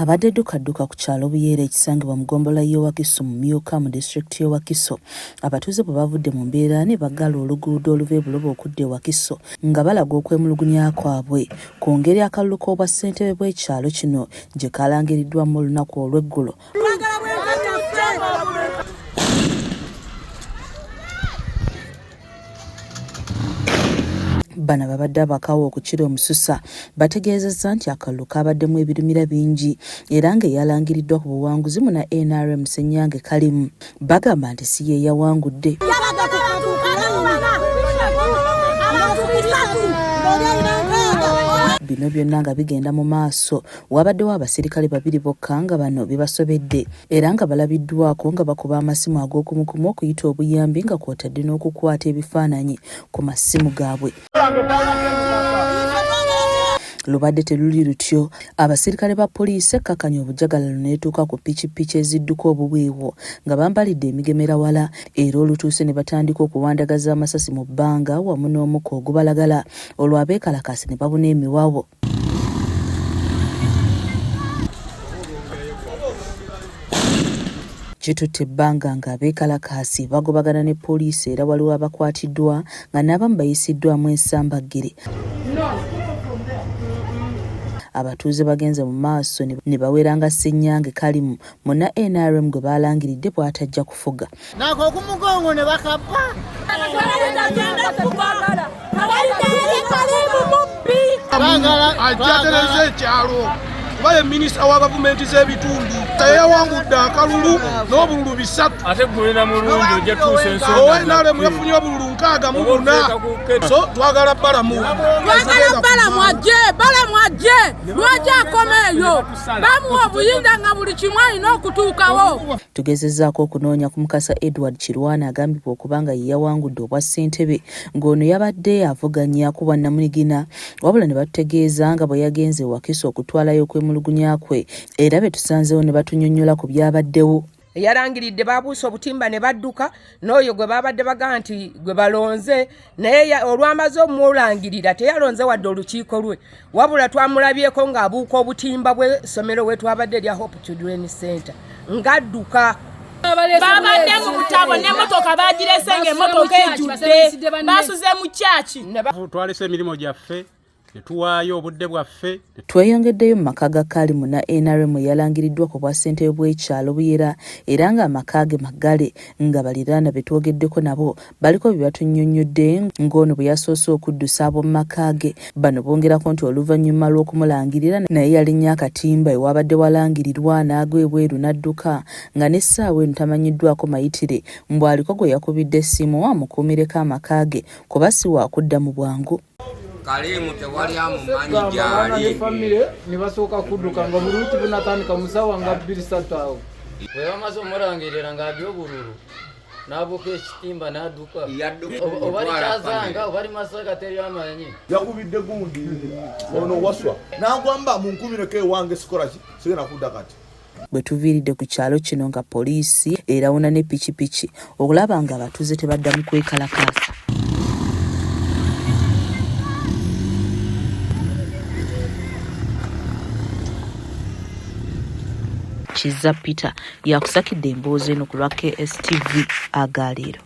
abadde ddukadduka ku kyalo Buyeera ekisangibwa mu ggombolola y'e Wakiso mu Myuka mu disitulikiti y'e Wakiso. Abatuuze bwe bavudde mu mbeera ne baggala oluguudo oluva e Buloba okudda e Wakiso nga balaga okwemulugunya kwabwe ku ngeri akalulu k'obwa ssentebe bw'ekyalo kino gye kalangiriddwamu olunaku olw'eggulo. Bano babadde abakawo okukira omususa bategeezezza nti akalulu kabaddemu ebirumira bingi era ng'eyalangiriddwa ku buwanguzi mu na NRM Ssenyange kalimu. Bagamba nti si ye yawangudde. Bino byonna nga bigenda mu maaso, wabaddewo abasirikale babiri bokka nga bano bibasobedde era nga balabiddwako nga bakuba amasimu ag'okumukumu okuyita obuyambi nga kw'otadde n'okukwata ebifaananyi ku masimu gaabwe. Lubadde teruli lutyo, abasirikale ba poliisi ekkakanya obujagalalo neetuuka ku pikipiki ezidduka obubwewo nga bambalidde emigemerawala era olutuuse ne batandika okuwandagaza amasasi mu bbanga wamu n'omukka ogubalagala, olwo abeekalakaasi ne babuna emiwawo. Kitutte ebbanga nga abeekalakaasi bagobagana ne poliisi era waliwo abakwatiddwa nga n'abamu bayisiddwamu ensambagere. Abatuuze bagenze mu maaso ne bawera nga Ssenyange kalimu mu na NRM gwe baalangiridde bw'atajja kufuga. Nako okumugongo ne bakapa. Ajjatereza ekyalo kuba ye minisita wa gavumenti z'ebitundu teyawangudde akalulu n'obululu 3. Ate ggulina mulungi ojja tuusa ensonga. ONRM yafunye obululu 64. So twagala Balamu. Twagala Balamu ajje lwaki akomeeyo bamuwa obuyinza nga buli kimu alina okutuukawo. Tugezezzaako okunoonya ku Mukasa Edward Kirwana agambibwa okuba nga ye yawangudde obwa ssentebe ng'ono yabadde avuganya ku bwannamunigina wabula ne batutegeeza nga bwe yagenze e Wakiso okutwalayo okwemulugunya kwe era be tusanzeewo ne batunnyonnyola ku byabaddewo. Yalangiridde babuusa obutimba ne badduka n'oyo gwe babadde bagaa nti gwe balonze naye olwamaze omulangirira teyalonze wadde olukiiko lwe wabula twamulabyeko ng'abuuka obutimba bw'essomero we twabadde erya Hope Children's Center ng'adduka. Babadde mu butabo n'emmotoka baagirese ng'emmotoka ejjudde basuze mu kyaki. Twalese emirimu gyaffe netuwaayo obudde bwaffe. Tweyongeddeyo mu maka ga Kalimu na NRM yalangiriddwa ku bwa ssentebe bw'ekyalo Buyeera era ng'amaka ge maggale nga baliraana be twogeddeko nabo baliko bye batunnyonnyodde ng'ono bwe yasoose okuddusa ab'omu maka ge. Bano bongerako nti oluvannyuma lw'okumulangirira naye yalinnya akatimba ewabadde walangirirwa n'agwa ebweru n'adduka nga n'essaawa eno tamanyiddwako mayitire mbw aliko gwe yakubidde essimu amukuumireko amaka ge kuba si waakudda mu bwangu. Kalimu tewali amumanyi gyali famire ne basooka kudduka nga buluti bunatandika musawa nga 2-3 awo bwe bamaze omulangirira ng'ali obululu n'abuuka ekitimba n'adduka oba likyazanga oba limasaka teryamanyi yakubidde gundi ono waswa n'agwamba munkumireko ewange sikolaki sigenda kudda kati. Bwe tuviiridde ku kyalo kino nga poliisi erawuna ne pikipiki okulaba nga abatuuze tebaddamu kwekalakaasa. Kizza Peter yakusakidde emboozi eno ku lwa KSTV Agaliiro.